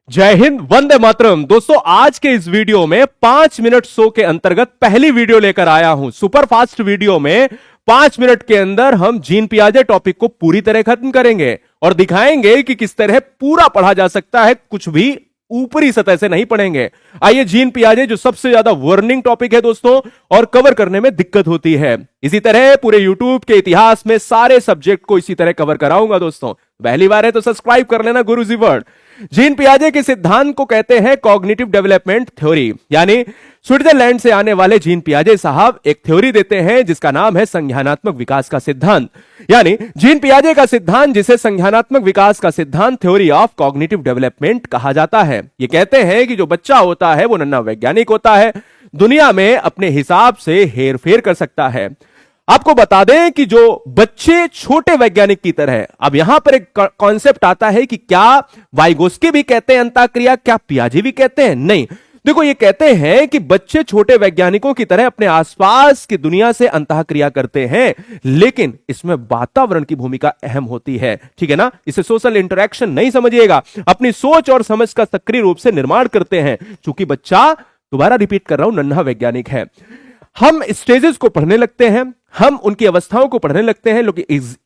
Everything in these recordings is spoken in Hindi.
जय हिंद, वंदे मातरम। दोस्तों, आज के इस वीडियो में 5 मिनट शो के अंतर्गत पहली वीडियो लेकर आया हूं। सुपर फास्ट वीडियो में 5 मिनट के अंदर हम जीन पियाजे टॉपिक को पूरी तरह खत्म करेंगे और दिखाएंगे कि किस तरह पूरा पढ़ा जा सकता है, कुछ भी ऊपरी सतह से नहीं पढ़ेंगे। आइए, जीन पियाजे जो सबसे ज्यादा वर्निंग टॉपिक है दोस्तों, और कवर करने में दिक्कत होती है। इसी तरह पूरे यूट्यूब के इतिहास में सारे सब्जेक्ट को इसी तरह कवर कराऊंगा दोस्तों। पहली बार है तो सब्सक्राइब कर लेना गुरुजी वर्ड। जीन पियाजे के सिद्धांत को कहते हैं कॉग्निटिव डेवलपमेंट थ्योरी, यानी स्विट्जरलैंड से आने वाले जीन पियाजे साहब एक थ्योरी देते हैं जिसका नाम है संज्ञानात्मक विकास का सिद्धांत। यानी जीन पियाजे का सिद्धांत, जिसे संज्ञानात्मक विकास का सिद्धांत, थ्योरी ऑफ कॉग्निटिव डेवलपमेंट कहा जाता है। ये कहते हैं कि जो बच्चा होता है वो नन्हा वैज्ञानिक होता है, दुनिया में अपने हिसाब से हेर फेर कर सकता है। आपको बता दें कि जो बच्चे छोटे वैज्ञानिक की तरह, अब यहां पर एक कॉन्सेप्ट आता है कि क्या वाइगोस्की भी कहते हैं अंतःक्रिया, क्या पियाजे भी कहते हैं? नहीं। देखो, ये कहते हैं कि बच्चे छोटे वैज्ञानिकों की तरह अपने आसपास की दुनिया से अंतःक्रिया करते हैं, लेकिन इसमें वातावरण की भूमिका अहम होती है। ठीक है ना? इसे सोशल इंटरेक्शन नहीं समझिएगा, अपनी सोच और समझ का सक्रिय रूप से निर्माण करते हैं। चूंकि बच्चा, दोबारा रिपीट कर रहा हूं, नन्हा वैज्ञानिक है। हम स्टेजेस को पढ़ने लगते हैं, हम उनकी अवस्थाओं को पढ़ने लगते हैं,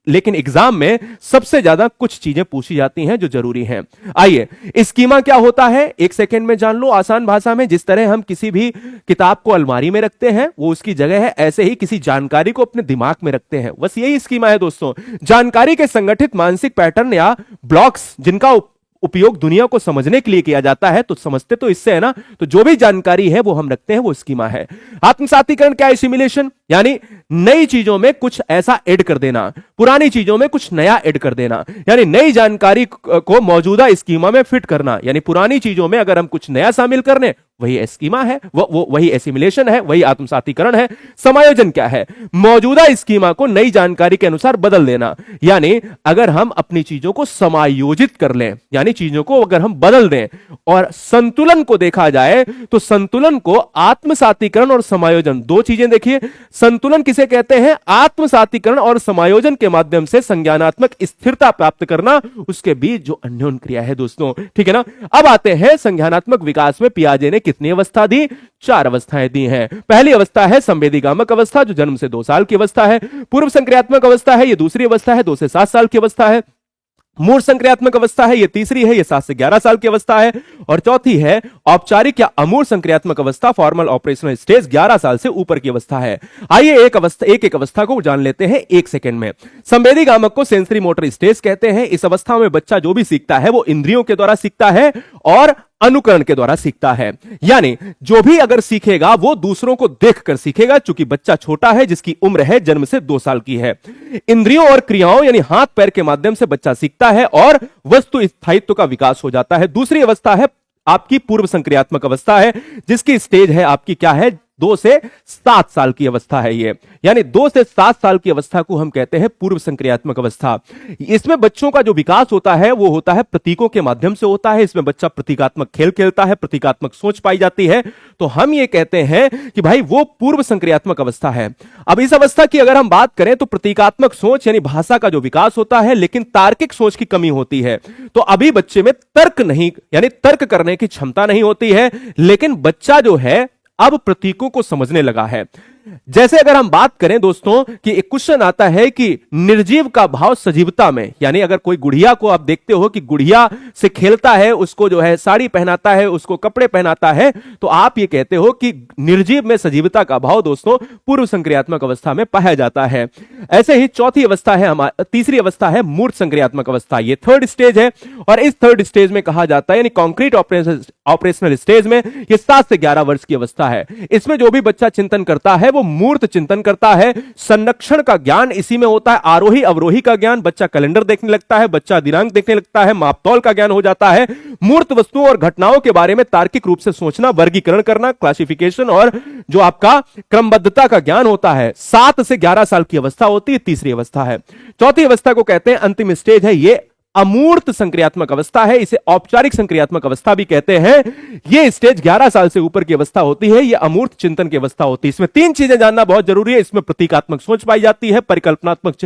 लेकिन एग्जाम में सबसे ज्यादा कुछ चीजें पूछी जाती हैं जो जरूरी हैं। आइए, स्कीमा क्या होता है एक सेकंड में जान लो आसान भाषा में। जिस तरह हम किसी भी किताब को अलमारी में रखते हैं, वो उसकी जगह है, ऐसे ही किसी जानकारी को अपने दिमाग में रखते हैं। बस यही स्कीमा है दोस्तों। जानकारी के संगठित मानसिक पैटर्न या ब्लॉक्स, जिनका उपयोग दुनिया को समझने के लिए किया जाता है, तो समझते तो इससे है ना। तो जो भी जानकारी है वो हम रखते हैं, वो स्कीमा है। आत्मसातीकरण क्या है? सिमुलेशन, यानी नई चीजों में कुछ ऐसा ऐड कर देना, पुरानी चीजों में कुछ नया ऐड कर देना, यानी नई जानकारी को मौजूदा स्कीमा में फिट करना। यानी पुरानी चीजों में अगर हम कुछ नया शामिल कर लें, वही स्कीमा है, वही एसिमुलेशन है, वही आत्मसातीकरण है। समायोजन क्या है? मौजूदा स्कीमा को नई जानकारी के अनुसार बदल देना। यानी अगर हम अपनी चीजों को समायोजित कर लें, यानी चीजों को अगर हम बदल दें। और संतुलन को देखा जाए तो संतुलन को आत्मसातीकरण और समायोजन, दो चीजें देखिए। संतुलन किसे कहते हैं? आत्मसातीकरण और समायोजन के माध्यम से संज्ञानात्मक स्थिरता प्राप्त करना, उसके बीच जो अन्योन क्रिया है दोस्तों। ठीक है ना? अब आते हैं संज्ञानात्मक विकास में पियाजे ने कितनी अवस्था दी? 4 अवस्थाएं दी हैं। पहली अवस्था है संवेदीगामक अवस्था, जो जन्म से 2 साल की अवस्था है। पूर्व संक्रियात्मक अवस्था है, ये दूसरी अवस्था है, 2 से 7 साल की अवस्था है। मूर्त संक्रियात्मक अवस्था है, ये तीसरी है, ये 7 से 11 साल की अवस्था है। और चौथी है औपचारिक या अमूर्त संक्रियात्मक अवस्था, फॉर्मल ऑपरेशनल स्टेज, 11 साल से ऊपर की अवस्था है। आइए एक एक अवस्था को जान लेते हैं एक सेकंड में। संवेदीगामक को सेंसरी मोटर स्टेज कहते हैं। इस अवस्था में बच्चा जो भी सीखता है वो इंद्रियों के द्वारा सीखता है और अनुकरण के द्वारा सीखता है। यानी जो भी अगर सीखेगा वो दूसरों को देखकर सीखेगा, चूंकि बच्चा छोटा है, जिसकी उम्र है जन्म से 2 साल की है। इंद्रियों और क्रियाओं यानी हाथ पैर के माध्यम से बच्चा सीखता है और वस्तु स्थायित्व का विकास हो जाता है। दूसरी अवस्था है आपकी पूर्व संक्रियात्मक अवस्था है, जिसकी स्टेज है आपकी क्या है? 2 से 7 साल की अवस्था है ये। यानी 2 से 7 साल की अवस्था को हम कहते हैं पूर्व संक्रियात्मक अवस्था। इसमें बच्चों का जो विकास होता है वो होता है प्रतीकों के माध्यम से होता है। इसमें बच्चा प्रतीकात्मक खेल खेलता है, प्रतीकात्मक सोच पाई जाती है। तो हम ये कहते हैं कि भाई वो पूर्व संक्रियात्मक अवस्था है। अब इस अवस्था की अगर हम बात करें तो प्रतीकात्मक सोच यानी भाषा का जो विकास होता है, लेकिन तार्किक सोच की कमी होती है। तो अभी बच्चे में तर्क नहीं, यानी तर्क करने की क्षमता नहीं होती है, लेकिन बच्चा जो है अब प्रतीकों को समझने लगा है। जैसे अगर हम बात करें दोस्तों कि एक क्वेश्चन आता है कि निर्जीव का भाव सजीवता में, यानी अगर कोई गुड़िया को आप देखते हो कि गुड़िया से खेलता है, उसको जो है साड़ी पहनाता है, उसको कपड़े पहनाता है, तो आप ये कहते हो कि निर्जीव में सजीवता का भाव दोस्तों पूर्व संक्रियात्मक अवस्था में पाया जाता है। ऐसे ही चौथी अवस्था है तीसरी अवस्था है मूर्त संक्रियात्मक अवस्था। ये 3rd स्टेज है और इस 3rd स्टेज में कहा जाता है, यानी कॉन्क्रीट ऑपरेशनल स्टेज में, ये 7 से 11 वर्ष की अवस्था है। इसमें जो भी बच्चा चिंतन करता है वो मूर्त चिंतन करता है। संरक्षण का ज्ञान इसी में होता है, आरोही अवरोही का ज्ञान, बच्चा कैलेंडर देखने लगता है, बच्चा दिनांक देखने लगता है, मापतौल का ज्ञान हो जाता है। मूर्त वस्तुओं और घटनाओं के बारे में तार्किक रूप से सोचना, वर्गीकरण करना, क्लासिफिकेशन और जो आपका क्रमबद्धता का ज्ञान होता है। 7 से 11 साल की अवस्था होती है, तीसरी अवस्था है। चौथी अवस्था को कहते हैं अंतिम स्टेज है ये अमूर्त संक्रियात्मक अवस्था है, इसे औपचारिक संक्रियात्मक अवस्था भी कहते हैं। यह स्टेज 11 साल से ऊपर की अवस्था होती है, यह अमूर्त चिंतन की अवस्था होती है। इसमें तीन चीजें जानना बहुत जरूरी है। इसमें प्रतीकात्मक सोच पाई जाती है, परिकल्पनात्मक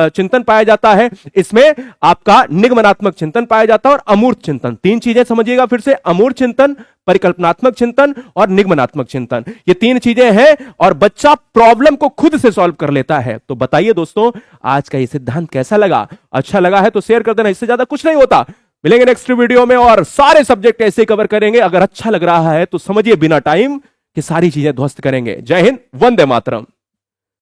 चिंतन पाया जाता है, इसमें आपका निगमनात्मक चिंतन पाया जाता है और अमूर्त चिंतन। तीन चीजें समझिएगा फिर से, अमूर्त चिंतन, परिकल्पनात्मक चिंतन और निगमनात्मक चिंतन। ये तीन चीजें हैं और बच्चा प्रॉब्लम को खुद से सॉल्व कर लेता है। तो बताइए दोस्तों, आज का ये सिद्धांत कैसा लगा? अच्छा लगा है तो शेयर कर देना, इससे ज्यादा कुछ नहीं होता। मिलेंगे नेक्स्ट वीडियो में और सारे सब्जेक्ट ऐसे कवर करेंगे। अगर अच्छा लग रहा है तो समझिए बिना टाइम कि सारी चीजें ध्वस्त करेंगे। जय हिंद, वंदे मातरम।